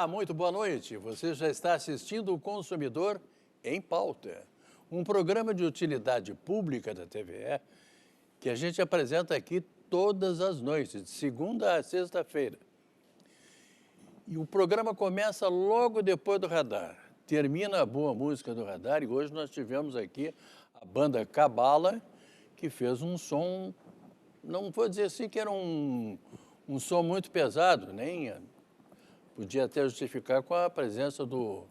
Olá, muito boa noite. Você já está assistindo o Consumidor em Pauta, um programa de utilidade pública da TVE que a gente apresenta aqui todas as noites, de segunda a sexta-feira. E o programa começa logo depois do Radar. Termina a boa música do Radar e hoje nós tivemos aqui a banda Cabala, que fez um som, não vou dizer assim que era um som muito pesado, nem podia até justificar com a presença do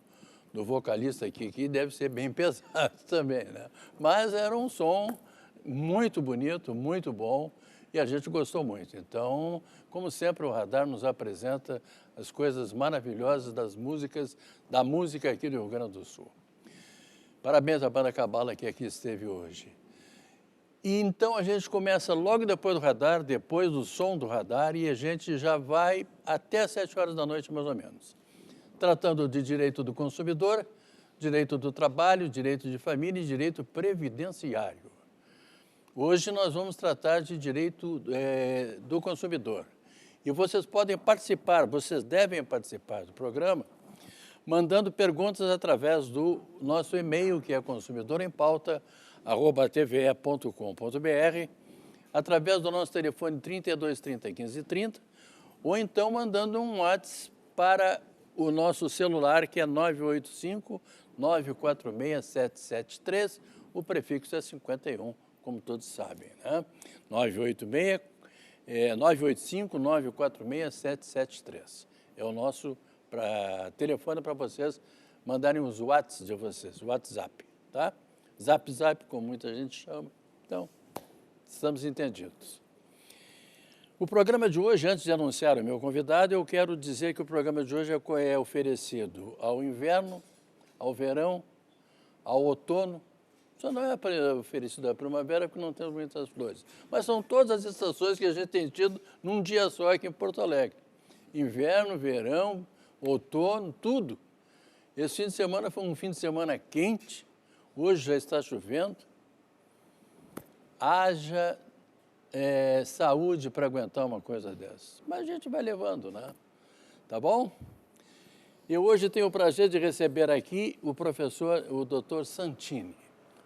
vocalista aqui, que deve ser bem pesado também, né? Mas era um som muito bonito, muito bom, e a gente gostou muito. Então, como sempre, o Radar nos apresenta as coisas maravilhosas da música aqui do Rio Grande do Sul. Parabéns à banda Cabala que aqui esteve hoje. E então a gente começa logo depois do Radar, depois do som do Radar, e a gente já vai até às 7 horas da noite, mais ou menos. Tratando de direito do consumidor, direito do trabalho, direito de família e direito previdenciário. Hoje nós vamos tratar de direito do consumidor. E vocês podem participar, vocês devem participar do programa, mandando perguntas através do nosso e-mail, que é consumidorempauta@tve.com.br, através do nosso telefone 32 30 15 30, ou então mandando um WhatsApp para o nosso celular, que é 985 946 773, o prefixo é 51, como todos sabem, né? 985 946 773. É o nosso telefone para vocês mandarem os WhatsApp de vocês, WhatsApp, tá? Zap, como muita gente chama. Então, estamos entendidos. O programa de hoje, antes de anunciar o meu convidado, eu quero dizer que o programa de hoje é oferecido ao inverno, ao verão, ao outono. Só não é oferecido à primavera, porque não temos muitas flores. Mas são todas as estações que a gente tem tido num dia só aqui em Porto Alegre. Inverno, verão, outono, tudo. Esse fim de semana foi um fim de semana quente, hoje já está chovendo. Haja saúde para aguentar uma coisa dessa. Mas a gente vai levando, né? Tá bom? Eu hoje tenho o prazer de receber aqui o professor, o doutor Santini.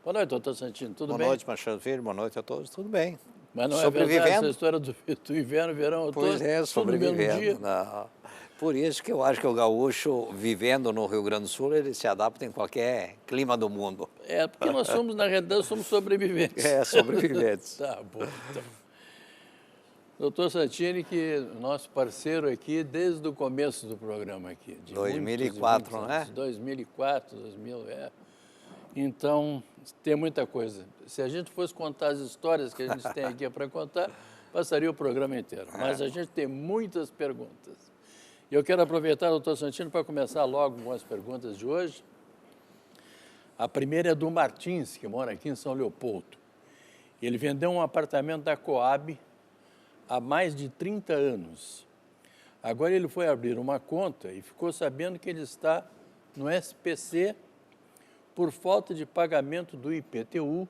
Boa noite, doutor Santini, tudo bem? Boa noite, Machado Filho, boa noite a todos, tudo bem. Mas não é verdade essa história do inverno, verão, outono, pois é, sobrevivendo. Tudo no mesmo dia? Não. Por isso que eu acho que o gaúcho, vivendo no Rio Grande do Sul, ele se adapta em qualquer clima do mundo. Porque nós somos, na realidade, somos sobreviventes. Sobreviventes. Tá bom, então. Doutor Santini, que nosso parceiro aqui desde o começo do programa aqui. De 2004, não é? 2004, 2000, Então, tem muita coisa. Se a gente fosse contar as histórias que a gente tem aqui para contar, passaria o programa inteiro. Mas a gente tem muitas perguntas. E eu quero aproveitar, doutor Santini, para começar logo com as perguntas de hoje. A primeira é do Martins, que mora aqui em São Leopoldo. Ele vendeu um apartamento da Coab há mais de 30 anos. Agora ele foi abrir uma conta e ficou sabendo que ele está no SPC por falta de pagamento do IPTU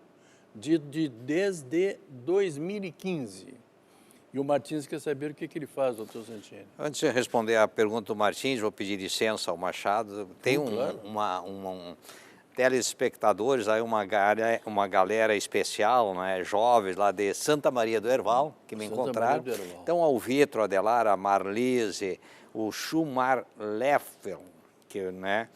desde 2015. E o Martins quer saber o que ele faz, doutor Santini. Antes de responder a pergunta do Martins, vou pedir licença ao Machado. Tem claro. Telespectadores, aí uma galera especial, né, jovens lá de Santa Maria do Herval, que me encontraram. Então, ao Vitor, a Adelar, a Marlise, o Schumar Leffel, que é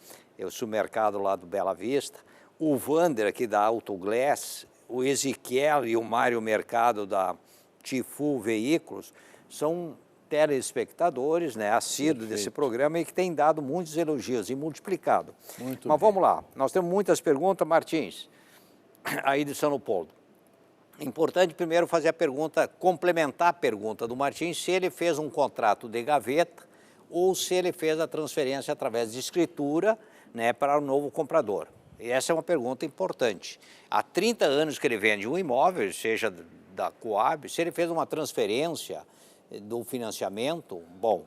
o supermercado lá do Bela Vista, o Vander aqui da Autoglass, o Ezequiel e o Mário Mercado da Tifu Veículos, são telespectadores, né, assíduos desse programa e que têm dado muitos elogios e multiplicado. Mas vamos lá, nós temos muitas perguntas, Martins, aí de São Leopoldo. Importante primeiro fazer a pergunta, complementar a pergunta do Martins, se ele fez um contrato de gaveta ou se ele fez a transferência através de escritura, né, para o novo comprador. E essa é uma pergunta importante. Há 30 anos que ele vende um imóvel, seja da Coab, se ele fez uma transferência do financiamento, bom,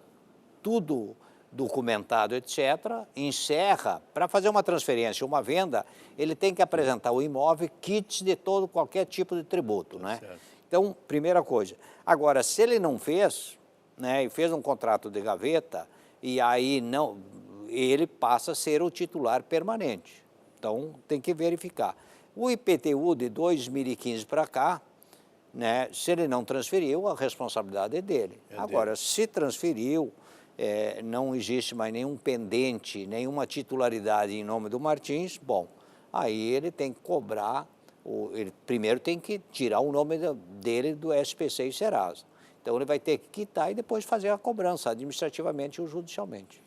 tudo documentado, etc., encerra, para fazer uma transferência, uma venda, ele tem que apresentar o imóvel, kits de qualquer tipo de tributo, né? Certo. Então, primeira coisa. Agora, se ele não fez, né, e fez um contrato de gaveta, e aí não, ele passa a ser o titular permanente. Então, tem que verificar. O IPTU de 2015 para cá, né, se ele não transferiu, a responsabilidade é dele. Agora, se transferiu, não existe mais nenhum pendente, nenhuma titularidade em nome do Martins, bom, aí ele tem que cobrar, ele primeiro tem que tirar o nome dele do SPC e Serasa. Então, ele vai ter que quitar e depois fazer a cobrança, administrativamente ou judicialmente.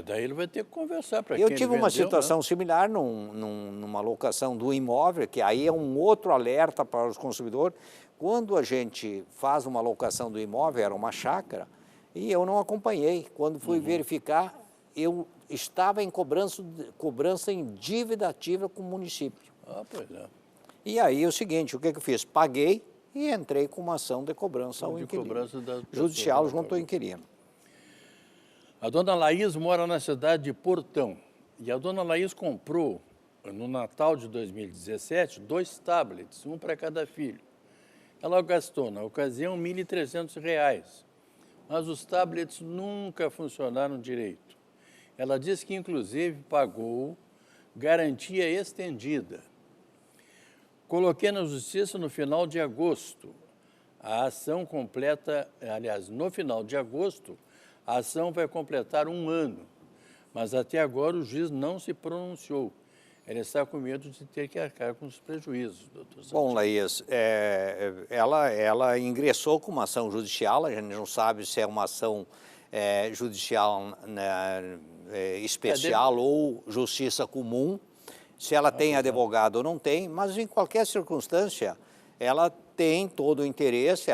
Daí ele vai ter que conversar para quem Eu tive uma vendeu, situação, né? similar numa locação do imóvel, que aí é um outro alerta para os consumidores. Quando a gente faz uma locação do imóvel, era uma chácara, e eu não acompanhei. Quando fui verificar, eu estava em cobrança em dívida ativa com o município. Pois é. E aí o seguinte, o que eu fiz? Paguei e entrei com uma ação de cobrança ao inquilino. Cobrança das Judicial pessoas, junto ao inquilino. A dona Laís mora na cidade de Portão. E a dona Laís comprou, no Natal de 2017, 2 tablets, um para cada filho. Ela gastou, na ocasião, R$ 1.300. Mas os tablets nunca funcionaram direito. Ela disse que, inclusive, pagou garantia estendida. Coloquei na justiça no final de agosto. A ação completa, aliás, no final de agosto, a ação vai completar 1 ano. Mas até agora o juiz não se pronunciou. Ele está com medo de ter que arcar com os prejuízos, doutor Santini. Bom, Laís, ela ingressou com uma ação judicial, a gente não sabe se é uma ação judicial, né, especial ou justiça comum, se ela tem advogado ou não tem, mas em qualquer circunstância, ela tem todo o interesse, se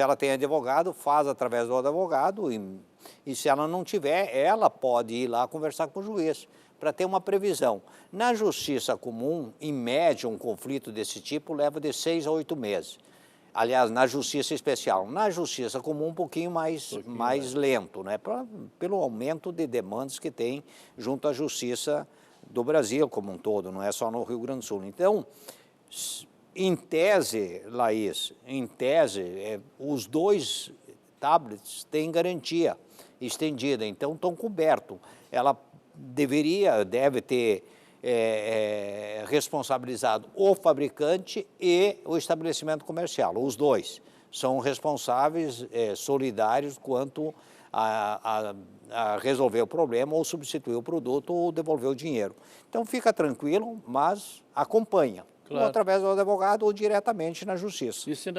ela tem advogado, faz através do advogado, e se ela não tiver, ela pode ir lá conversar com o juiz, para ter uma previsão. Na justiça comum, em média, um conflito desse tipo leva de 6 a 8 meses. Aliás, na justiça especial. Na justiça comum, um pouquinho mais lento, né? Pelo aumento de demandas que tem junto à justiça do Brasil como um todo, não é só no Rio Grande do Sul. Então, em tese, Laís, os 2 tablets têm garantia estendida, então estão cobertos. Ela deve ter responsabilizado o fabricante e o estabelecimento comercial. Os 2 são responsáveis solidários quanto a resolver o problema ou substituir o produto ou devolver o dinheiro. Então fica tranquilo, mas acompanha. Claro. Ou através do advogado ou diretamente na justiça. E se é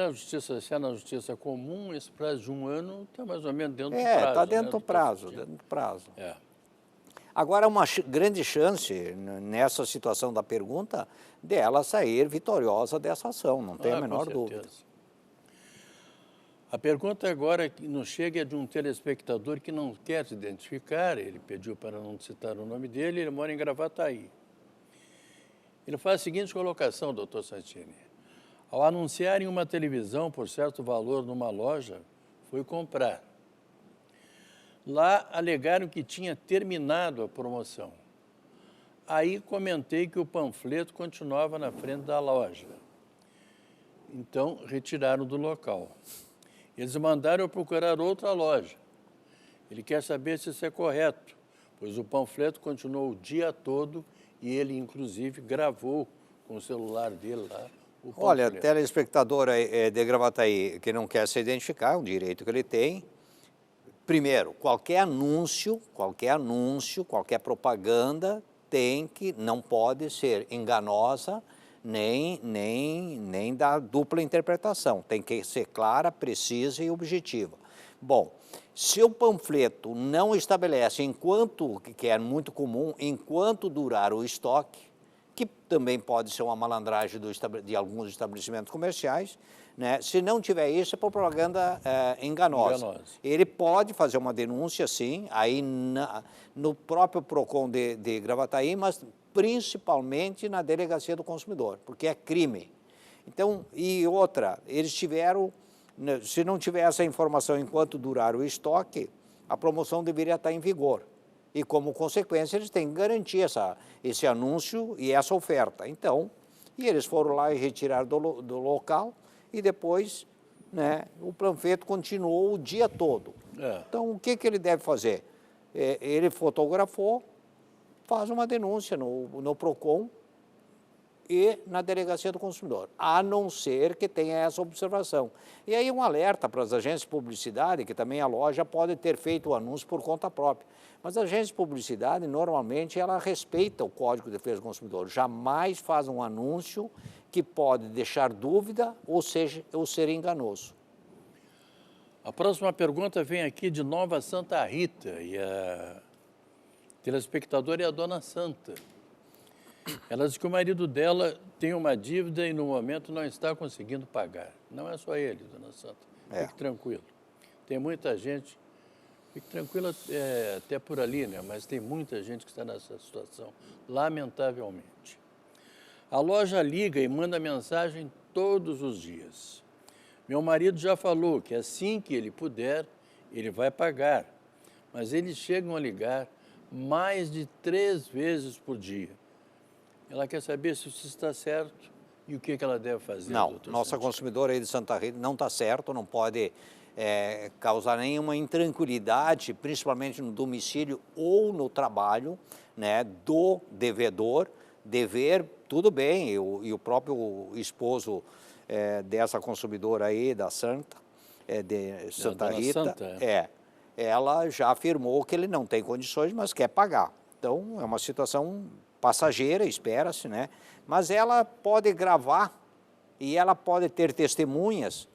na justiça comum, esse prazo de 1 ano está mais ou menos dentro do prazo. Está dentro do prazo, Agora, uma grande chance, nessa situação da pergunta, dela sair vitoriosa dessa ação, não tem a menor dúvida. A pergunta agora que nos chega é de um telespectador que não quer se identificar, ele pediu para não citar o nome dele, ele mora em Gravataí. Ele faz a seguinte colocação, doutor Santini. Ao anunciarem uma televisão por certo valor numa loja, fui comprar. Lá alegaram que tinha terminado a promoção. Aí comentei que o panfleto continuava na frente da loja. Então, retiraram do local. Eles mandaram eu procurar outra loja. Ele quer saber se isso é correto, pois o panfleto continuou o dia todo e ele, inclusive, gravou com o celular dele lá o panfleto. Olha, telespectador de Gravataí que não quer se identificar, é um direito que ele tem. Primeiro, qualquer anúncio, qualquer propaganda não pode ser enganosa, nem da dupla interpretação. Tem que ser clara, precisa e objetiva. Bom, se o panfleto não estabelece, que é muito comum, enquanto durar o estoque, que também pode ser uma malandragem de alguns estabelecimentos comerciais, né? Se não tiver isso, é propaganda enganosa. Ele pode fazer uma denúncia, sim, aí no próprio PROCON de Gravataí, mas principalmente na Delegacia do Consumidor, porque é crime. Então, e outra, eles tiveram, se não tiver essa informação enquanto durar o estoque, a promoção deveria estar em vigor. E, como consequência, eles têm que garantir esse anúncio e essa oferta. Então, eles foram lá e retiraram do local e depois, né, o panfleto continuou o dia todo. Então, o que ele deve fazer? ele fotografou, faz uma denúncia no PROCON e na Delegacia do Consumidor, a não ser que tenha essa observação. E aí um alerta para as agências de publicidade, que também a loja pode ter feito o anúncio por conta própria. Mas a agência de publicidade, normalmente, ela respeita o Código de Defesa do Consumidor, jamais faz um anúncio que pode deixar dúvida ou ser enganoso. A próxima pergunta vem aqui de Nova Santa Rita, e a telespectadora é a Dona Santa. Ela diz que o marido dela tem uma dívida e no momento não está conseguindo pagar. Não é só ele, Dona Santa. Fique tranquilo. Tem muita gente, fique tranquila até por ali, né? Mas tem muita gente que está nessa situação, lamentavelmente. A loja liga e manda mensagem todos os dias. Meu marido já falou que assim que ele puder, ele vai pagar. Mas eles chegam a ligar mais de 3 vezes por dia. Ela quer saber se isso está certo e o que ela deve fazer. Não, nossa consumidora aí de Santa Rita não está certo, não pode causar nenhuma intranquilidade, principalmente no domicílio ou no trabalho, né, do devedor. Dever, tudo bem, e o próprio esposo dessa consumidora aí, da Santa, de Santa Rita, Santa, ela já afirmou que ele não tem condições, mas quer pagar. Então, é uma situação passageira, espera-se, né? Mas ela pode gravar e ela pode ter testemunhas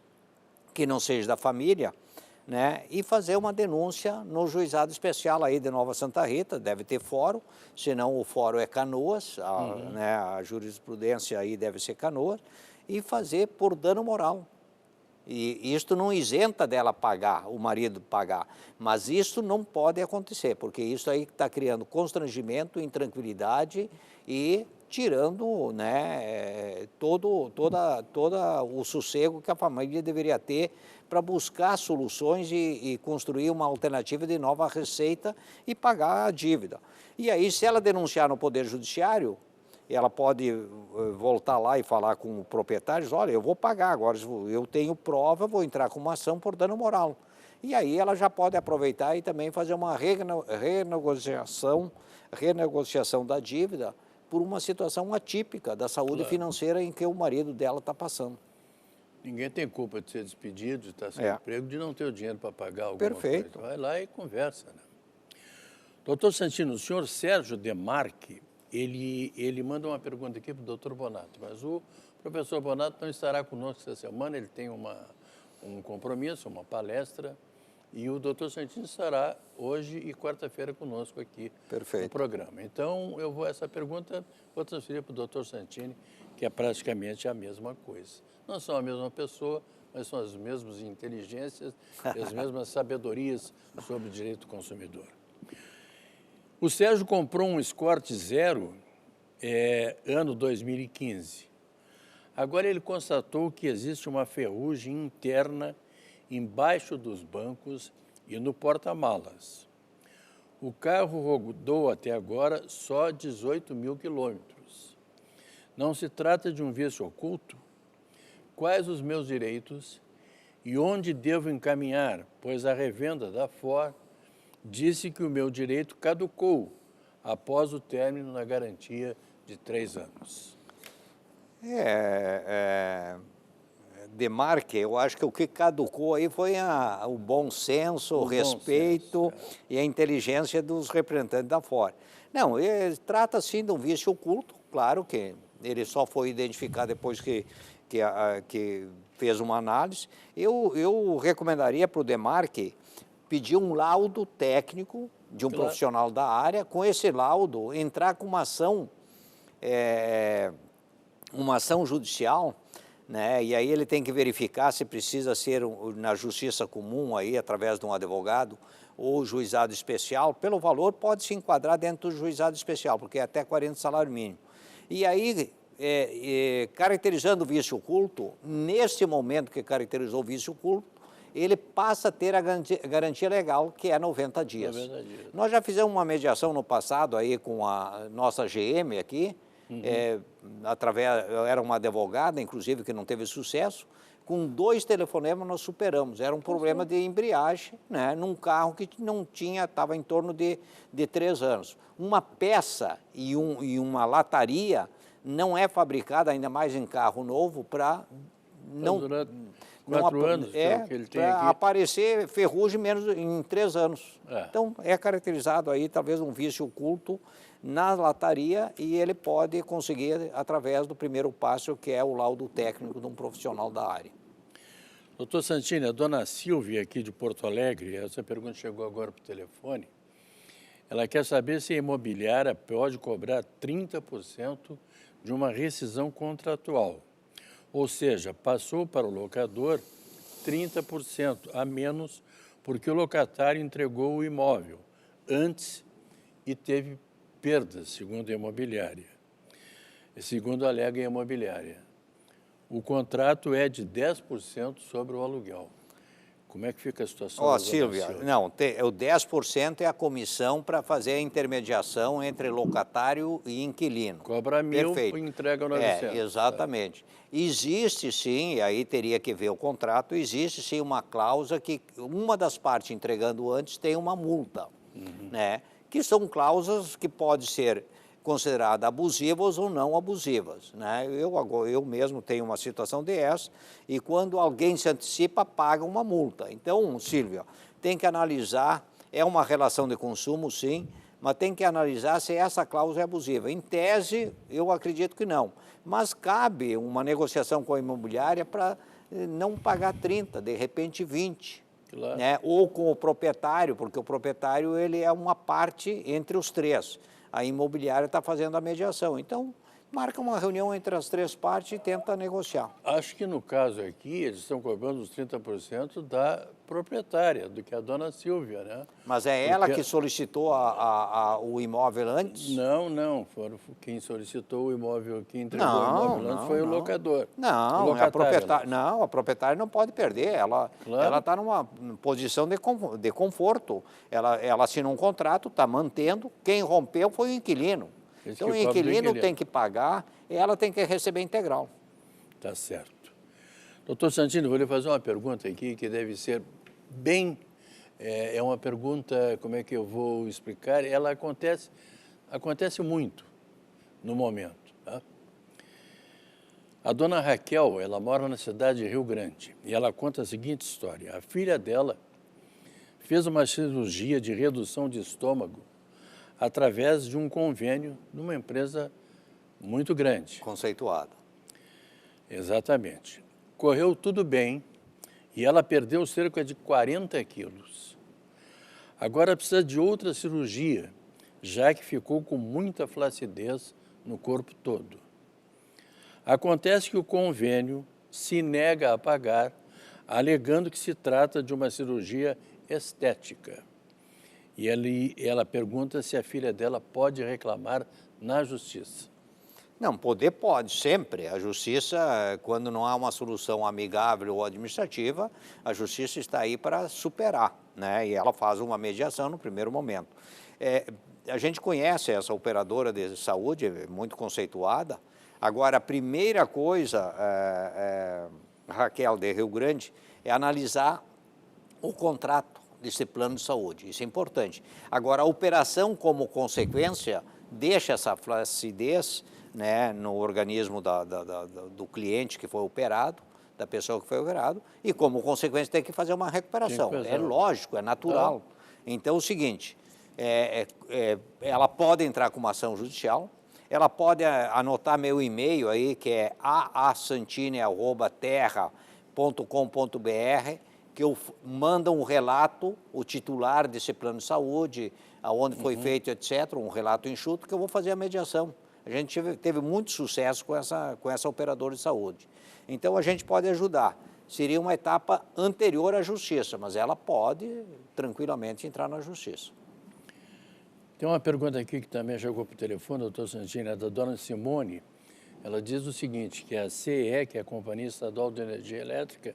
que não seja da família, né? E fazer uma denúncia no juizado especial aí de Nova Santa Rita, deve ter fórum, senão o fórum é Canoas, né? A jurisprudência aí deve ser Canoas, e fazer por dano moral. E isto não isenta dela pagar, o marido pagar, mas isso não pode acontecer, porque isso aí está criando constrangimento, intranquilidade e tirando, né, todo o sossego que a família deveria ter para buscar soluções e construir uma alternativa de nova receita e pagar a dívida. E aí, se ela denunciar no Poder Judiciário, ela pode voltar lá e falar com o proprietário, olha, eu vou pagar agora, eu tenho prova, vou entrar com uma ação por dano moral. E aí ela já pode aproveitar e também fazer uma renegociação da dívida por uma situação atípica da saúde financeira em que o marido dela está passando. Ninguém tem culpa de ser despedido, de estar sem emprego, de não ter o dinheiro para pagar alguma coisa. Vai lá e conversa, né? Doutor Santini, o senhor Sérgio Demarque, ele manda uma pergunta aqui para o doutor Bonato, mas o professor Bonato não estará conosco essa semana, ele tem um compromisso, uma palestra, e o doutor Santini estará hoje e quarta-feira conosco aqui no programa. Então, essa pergunta vou transferir para o doutor Santini, que é praticamente a mesma coisa. Não são a mesma pessoa, mas são as mesmas inteligências e as mesmas sabedorias sobre o direito do consumidor. O Sérgio comprou um Escort Zero ano 2015. Agora ele constatou que existe uma ferrugem interna embaixo dos bancos e no porta-malas. O carro rodou até agora só 18 mil quilômetros. Não se trata de um vício oculto? Quais os meus direitos e onde devo encaminhar, pois a revenda da Ford disse que o meu direito caducou após o término da garantia de 3 anos. Demarque, eu acho que o que caducou aí foi o bom senso, o respeito e a inteligência dos representantes da Ford. Não, trata sim de um vício oculto, claro que ele só foi identificado depois que fez uma análise. Eu recomendaria para o Demarque pedir um laudo técnico de um profissional da área, com esse laudo entrar com uma ação judicial, né? E aí ele tem que verificar se precisa ser na justiça comum, aí, através de um advogado, ou juizado especial. Pelo valor, pode se enquadrar dentro do juizado especial, porque é até 40 salário mínimo. E aí, caracterizando o vício oculto, nesse momento que caracterizou o vício oculto, ele passa a ter a garantia legal, que é 90 dias. 90 dias. Nós já fizemos uma mediação no passado aí com a nossa GM aqui, era uma advogada, inclusive, que não teve sucesso. Com 2 telefonemas nós superamos. Era um problema de embreagem, né, num carro que não tinha, estava em torno de 3 anos. Uma peça e uma lataria não é fabricada, ainda mais em carro novo, para não... Durante 4 anos, que ele tem aqui. Aparecer ferrugem menos em 3 anos. É. Então, é caracterizado aí talvez um vício oculto na lataria e ele pode conseguir através do primeiro passo, que é o laudo técnico de um profissional da área. Doutor Santini, a dona Silvia aqui de Porto Alegre, essa pergunta chegou agora por telefone, ela quer saber se a imobiliária pode cobrar 30% de uma rescisão contratual. Ou seja, passou para o locador 30% a menos porque o locatário entregou o imóvel antes e teve perdas, segundo a imobiliária. Segundo alega a imobiliária. O contrato é de 10% sobre o aluguel. Como é que fica a situação? Ó, Silvia, não, o 10% é a comissão para fazer a intermediação entre locatário e inquilino. Cobra 1.000 e entrega 900. Exatamente. Existe sim, e aí teria que ver o contrato, existe sim uma cláusula que uma das partes entregando antes tem uma multa, né? Que são cláusulas que podem ser consideradas abusivas ou não abusivas, né? Eu mesmo tenho uma situação dessa e quando alguém se antecipa, paga uma multa. Então, Silvia, tem que analisar, é uma relação de consumo, sim, mas tem que analisar se essa cláusula é abusiva. Em tese, eu acredito que não, mas cabe uma negociação com a imobiliária para não pagar 30%, de repente 20%. Claro. Né? Ou com o proprietário, porque o proprietário ele é uma parte entre os 3. A imobiliária está fazendo a mediação. Então, marca uma reunião entre as 3 partes e tenta negociar. Acho que no caso aqui, eles estão cobrando os 30% da proprietária, do que a dona Silvia, né? Mas é ela que solicitou o imóvel antes? Não. Quem solicitou o imóvel, quem entregou o imóvel antes foi o locador. Não, a proprietária não pode perder. Ela está numa posição de conforto. Ela assinou um contrato, está mantendo. Quem rompeu foi o inquilino. Então, o inquilino tem que pagar e ela tem que receber integral. Tá certo. Doutor Santini, vou lhe fazer uma pergunta aqui que deve ser bem... É uma pergunta, como é que eu vou explicar? Ela acontece muito no momento. Tá? A dona Raquel, ela mora na cidade de Rio Grande e ela conta a seguinte história. A filha dela fez uma cirurgia de redução de estômago através de um convênio de uma empresa muito grande. Conceituada. Exatamente. Correu tudo bem e ela perdeu cerca de 40 quilos. Agora precisa de outra cirurgia, já que ficou com muita flacidez no corpo todo. Acontece que o convênio se nega a pagar, alegando que se trata de uma cirurgia estética. E ela pergunta se a filha dela pode reclamar na justiça. Não, poder pode, sempre. A justiça, quando não há uma solução amigável ou administrativa, a justiça está aí para superar, né? E ela faz uma mediação no primeiro momento. A gente conhece essa operadora de saúde, muito conceituada. Agora, a primeira coisa, Raquel, de Rio Grande, é analisar o contrato desse plano de saúde. Isso é importante. Agora, a operação, como consequência, deixa essa flacidez, né, no organismo do cliente que foi operado, da pessoa que foi operado, e como consequência tem que fazer uma recuperação. É lógico, é natural. Então, é o seguinte, ela pode entrar com uma ação judicial, ela pode anotar meu e-mail aí, que é aasantini@terra.com.br, que eu mando um relato, o titular desse plano de saúde, aonde foi feito, etc., um relato enxuto, que eu vou fazer a mediação. A gente teve muito sucesso com essa operadora de saúde. Então, a gente pode ajudar. Seria uma etapa anterior à justiça, mas ela pode tranquilamente entrar na justiça. Tem uma pergunta aqui que também chegou por telefone, doutor Santini, é da dona Simone. Ela diz o seguinte, que a CE, que é a Companhia Estadual de Energia Elétrica,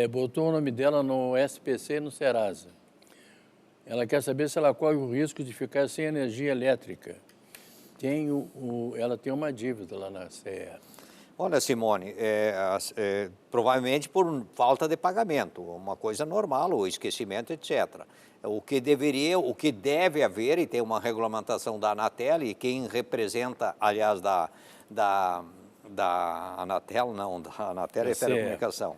botou o nome dela no SPC e no Serasa. Ela quer saber se ela corre o risco de ficar sem energia elétrica. Ela tem uma dívida lá na CE. Olha, Simone, provavelmente por falta de pagamento, uma coisa normal, o esquecimento, etc. O que deve haver, e tem uma regulamentação da Anatel, e quem representa, aliás, da Anatel, não, da Anatel é telecomunicação,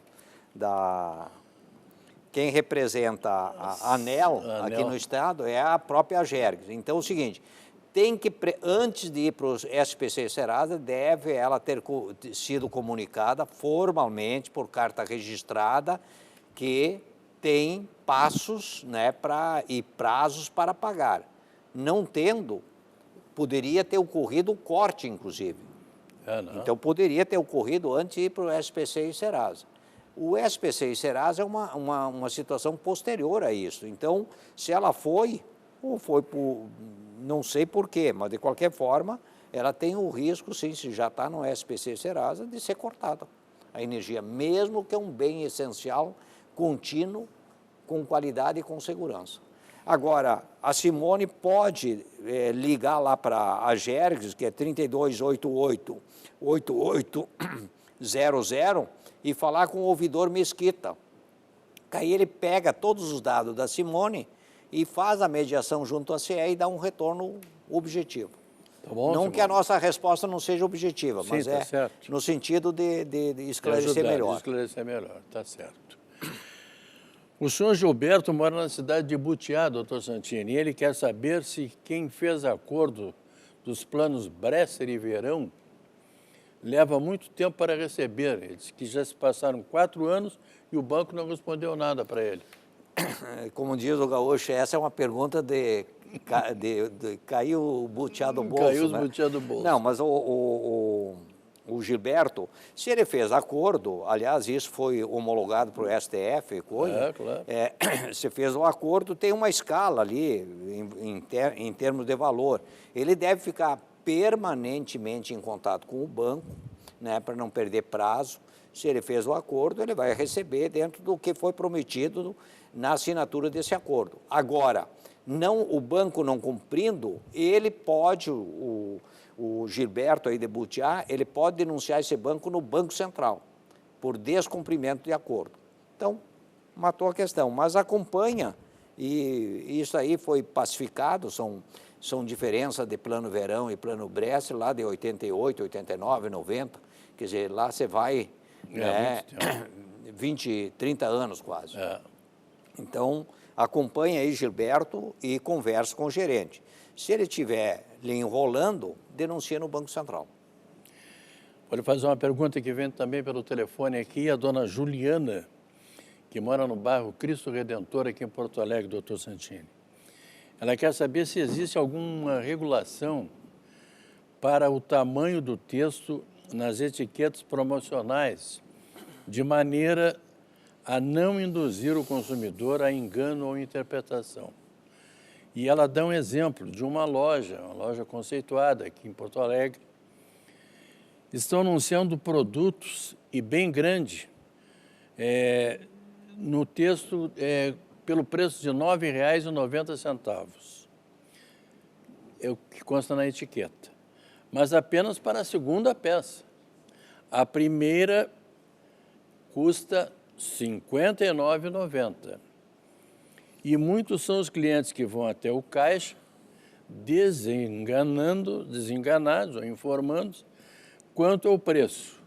quem representa a ANEEL aqui no estado é a própria Agergs. Então, é o seguinte, antes de ir para o SPC Serasa, deve ela ter sido comunicada formalmente por carta registrada que tem passos, né, e prazos para pagar. Não tendo, poderia ter ocorrido o corte, inclusive. Então, poderia ter ocorrido antes de ir para o SPC e Serasa. O SPC e Serasa é uma situação posterior a isso. Então, se ela foi, ou foi por, não sei por quê, mas de qualquer forma, ela tem o risco, sim, se já está no SPC e Serasa, de ser cortada a energia, mesmo que é um bem essencial, contínuo, com qualidade e com segurança. Agora, a Simone pode ligar lá para a Agergs, que é 3288-8800, e falar com o ouvidor Mesquita. Aí ele pega todos os dados da Simone e faz a mediação junto à CE e dá um retorno objetivo. Tá bom, não que a nossa resposta não seja objetiva, mas tá certo. No sentido de esclarecer melhor. De esclarecer melhor, tá certo. O senhor Gilberto mora na cidade de Butiá, doutor Santini, e ele quer saber se quem fez acordo dos planos Bresser e Verão leva muito tempo para receber. Ele disse que já se passaram 4 anos e o banco não respondeu nada para ele. Como diz o gaúcho, essa é uma pergunta de cair o butiá do bolso. Caiu os butiá do bolso. Não, mas o Gilberto, se ele fez acordo, aliás, isso foi homologado para o STF, coisa. Claro. Se fez o acordo, tem uma escala ali, em termos de valor. Ele deve ficar permanentemente em contato com o banco, né, para não perder prazo. Se ele fez o acordo, ele vai receber dentro do que foi prometido na assinatura desse acordo. Agora, o banco não cumprindo, ele pode, o Gilberto aí de Butiá, ele pode denunciar esse banco no Banco Central, por descumprimento de acordo. Então, matou a questão, mas acompanha, e isso aí foi pacificado, são diferenças de plano verão e plano Bresser, lá de 88, 89, 90, quer dizer, lá você vai 20, 30 anos quase. Então, acompanha aí Gilberto e conversa com o gerente. Se ele estiver lhe enrolando, denuncia no Banco Central. Pode fazer uma pergunta que vem também pelo telefone aqui, a dona Juliana, que mora no bairro Cristo Redentor, aqui em Porto Alegre, doutor Santini. Ela quer saber se existe alguma regulação para o tamanho do texto nas etiquetas promocionais, de maneira a não induzir o consumidor a engano ou interpretação. E ela dá um exemplo de uma loja conceituada aqui em Porto Alegre. Estão anunciando produtos, e bem grande, no texto, pelo preço de R$ 9,90. É o que consta na etiqueta. Mas apenas para a segunda peça. A primeira custa R$ 59,90. E muitos são os clientes que vão até o caixa desenganados ou informando quanto ao preço.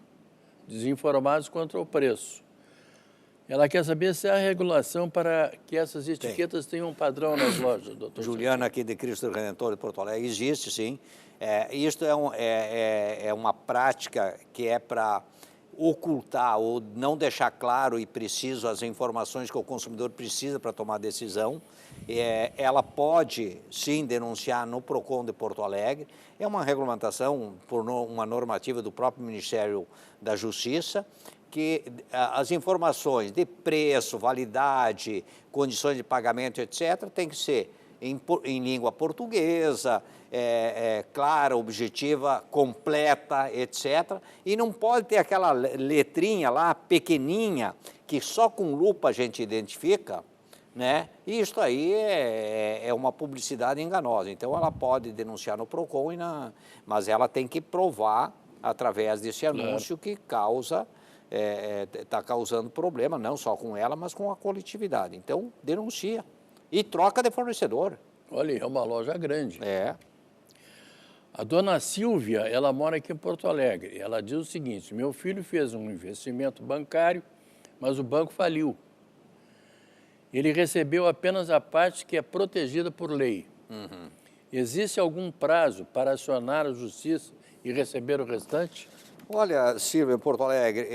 Desinformados quanto ao preço. Ela quer saber se há regulação para que essas etiquetas tenham um padrão nas lojas, doutor. Juliana, aqui de Cristo Redentor de Porto Alegre, existe sim. Isto é uma prática que é para ocultar ou não deixar claro e preciso as informações que o consumidor precisa para tomar decisão. Ela pode, sim, denunciar no PROCON de Porto Alegre. É uma regulamentação por uma normativa do próprio Ministério da Justiça, que as informações de preço, validade, condições de pagamento, etc., tem que ser em língua portuguesa, clara, objetiva, completa, etc. E não pode ter aquela letrinha lá, pequenininha, que só com lupa a gente identifica, né? E isso aí é uma publicidade enganosa. Então, ela pode denunciar no PROCON, mas ela tem que provar através desse anúncio que está causando problema, não só com ela, mas com a coletividade. Então, denuncia e troca de fornecedor. Olha, é uma loja grande. É. A dona Silvia, ela mora aqui em Porto Alegre. Ela diz o seguinte: meu filho fez um investimento bancário, mas o banco faliu. Ele recebeu apenas a parte que é protegida por lei. Existe algum prazo para acionar a justiça e receber o restante? Olha, Silvia, em Porto Alegre,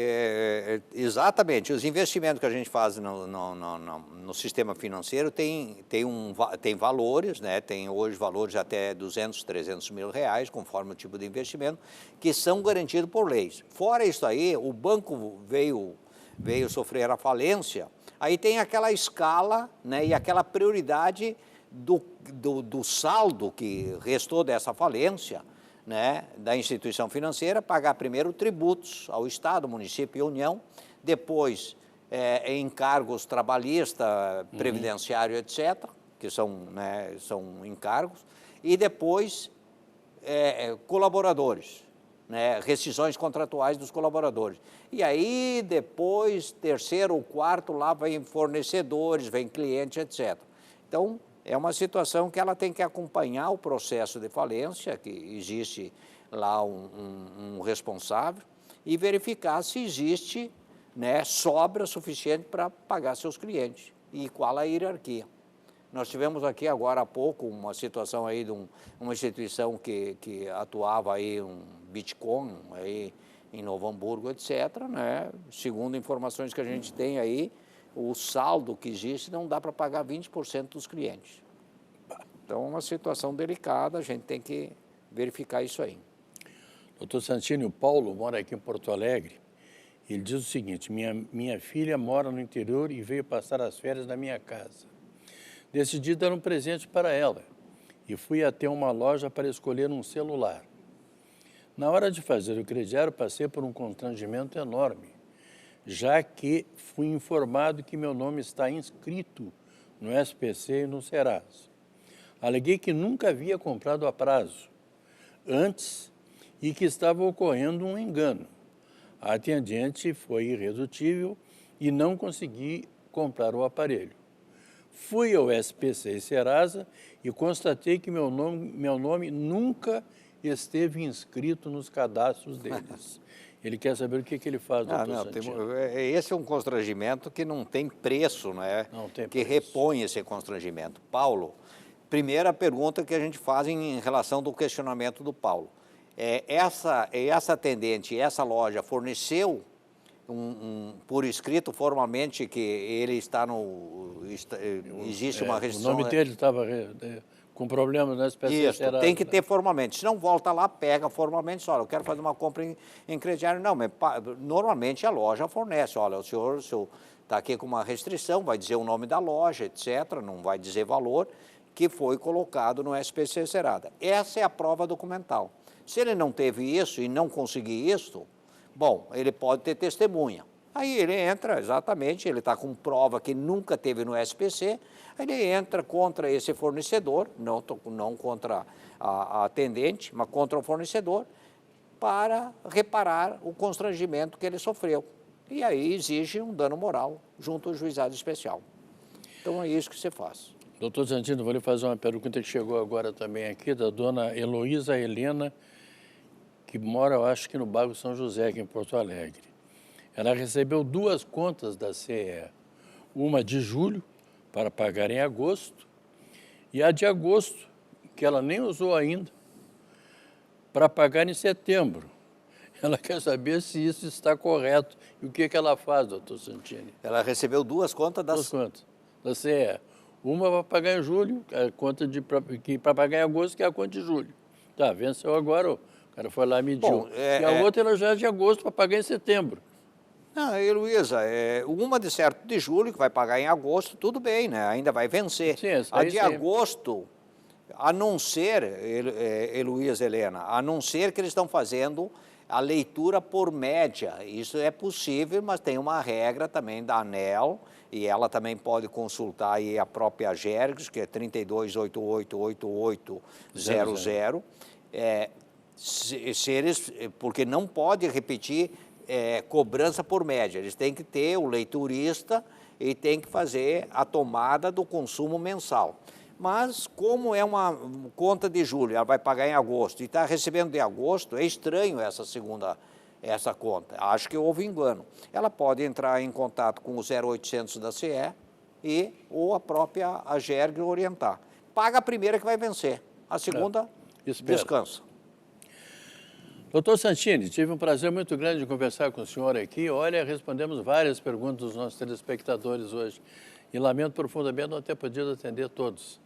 exatamente, os investimentos que a gente faz no sistema financeiro tem valores, né? Tem hoje valores de até 200, 300 mil reais, conforme o tipo de investimento, que são garantidos por leis. Fora isso aí, o banco veio sofrer a falência, aí tem aquela escala, né, e aquela prioridade do saldo que restou dessa falência, né, da instituição financeira, pagar primeiro tributos ao Estado, município e União, depois encargos trabalhista, previdenciário, etc., que são encargos, e depois colaboradores, né, rescisões contratuais dos colaboradores. E aí, depois, terceiro ou quarto, lá vem fornecedores, vem cliente, etc. Então, é uma situação que ela tem que acompanhar o processo de falência, que existe lá um responsável, e verificar se existe, né, sobra suficiente para pagar seus clientes e qual a hierarquia. Nós tivemos aqui agora há pouco uma situação aí de uma instituição que atuava aí, um Bitcoin aí em Novo Hamburgo, etc., né? Segundo informações que a gente tem aí, o saldo que existe não dá para pagar 20% dos clientes. Então, é uma situação delicada, a gente tem que verificar isso aí. Doutor Santini, o Paulo mora aqui em Porto Alegre. Ele diz o seguinte: minha filha mora no interior e veio passar as férias na minha casa. Decidi dar um presente para ela e fui até uma loja para escolher um celular. Na hora de fazer o crediário, passei por um constrangimento enorme, já que fui informado que meu nome está inscrito no SPC e no Serasa. Aleguei que nunca havia comprado a prazo antes e que estava ocorrendo um engano. A atendente foi irredutível e não consegui comprar o aparelho. Fui ao SPC e Serasa e constatei que meu nome nunca esteve inscrito nos cadastros deles. Ele quer saber o que ele faz, doutor Santini. Esse é um constrangimento que não tem preço, né? Não tem que preço. repõe esse constrangimento. Paulo, primeira pergunta que a gente faz em relação do questionamento do Paulo. Essa atendente, essa loja forneceu por escrito formalmente que ele está existe uma restrição. O nome dele estava com problemas na SPC. Isso, tem que ter formalmente. Se não, volta lá, pega formalmente, olha, eu quero fazer uma compra em crediário. Não, mas normalmente a loja fornece, olha, o senhor está aqui com uma restrição, vai dizer o nome da loja, etc., não vai dizer valor, que foi colocado no SPC Serasa. Essa é a prova documental. Se ele não teve isso e não conseguir isso, bom, ele pode ter testemunha. Aí ele entra, exatamente, ele está com prova que nunca teve no SPC, aí ele entra contra esse fornecedor, não contra a atendente, mas contra o fornecedor, para reparar o constrangimento que ele sofreu. E aí exige um dano moral junto ao juizado especial. Então é isso que você faz. Doutor Santini, vou lhe fazer uma pergunta que chegou agora também aqui, da dona Heloísa Helena, que mora, eu acho que no bairro São José, aqui em Porto Alegre. Ela recebeu 2 contas da CE, uma de julho, para pagar em agosto, e a de agosto, que ela nem usou ainda, para pagar em setembro. Ela quer saber se isso está correto. E o que ela faz, doutor Santini? Ela recebeu 2 contas das... 2 contas da CE. Uma para pagar em julho, a conta para pagar em agosto, que é a conta de julho. Tá, venceu agora, o cara foi lá e mediu. Bom, e a outra ela já é de agosto para pagar em setembro. Não, Heloísa, uma de certo de julho, que vai pagar em agosto, tudo bem, né? Ainda vai vencer. Sim, a de agosto, a não ser, Heloísa Helena, a não ser que eles estão fazendo a leitura por média. Isso é possível, mas tem uma regra também da ANEEL, e ela também pode consultar aí a própria GERGS, que é 32888800, Porque não pode repetir cobrança por média, eles têm que ter o leiturista e tem que fazer a tomada do consumo mensal. Mas como é uma conta de julho, ela vai pagar em agosto e está recebendo de agosto, é estranho essa conta. Acho que houve engano. Ela pode entrar em contato com o 0800 da CE ou a própria AGERG orientar. Paga a primeira que vai vencer, a segunda descansa. Doutor Santini, tive um prazer muito grande de conversar com o senhor aqui. Olha, respondemos várias perguntas dos nossos telespectadores hoje. E lamento profundamente não ter podido atender todos.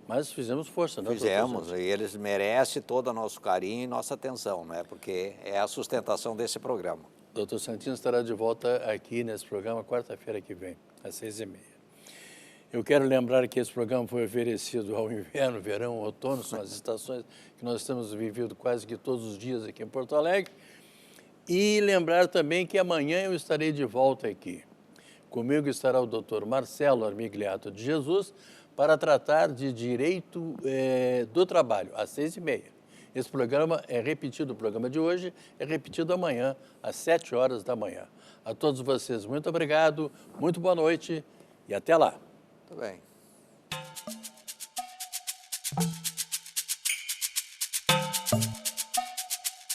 Mas fizemos força, né? Fizemos, e eles merecem todo o nosso carinho e nossa atenção, né? Porque é a sustentação desse programa. Doutor Santini estará de volta aqui nesse programa quarta-feira que vem, às 6h30. Eu quero lembrar que esse programa foi oferecido ao inverno, verão, outono, são as estações que nós estamos vivendo quase que todos os dias aqui em Porto Alegre. E lembrar também que amanhã eu estarei de volta aqui. Comigo estará o doutor Marcelo Armigliato de Jesus para tratar de direito do trabalho, às 6h30. Esse programa é repetido, o programa de hoje é repetido amanhã, às 7h da manhã. A todos vocês, muito obrigado, muito boa noite e até lá. Muito bem.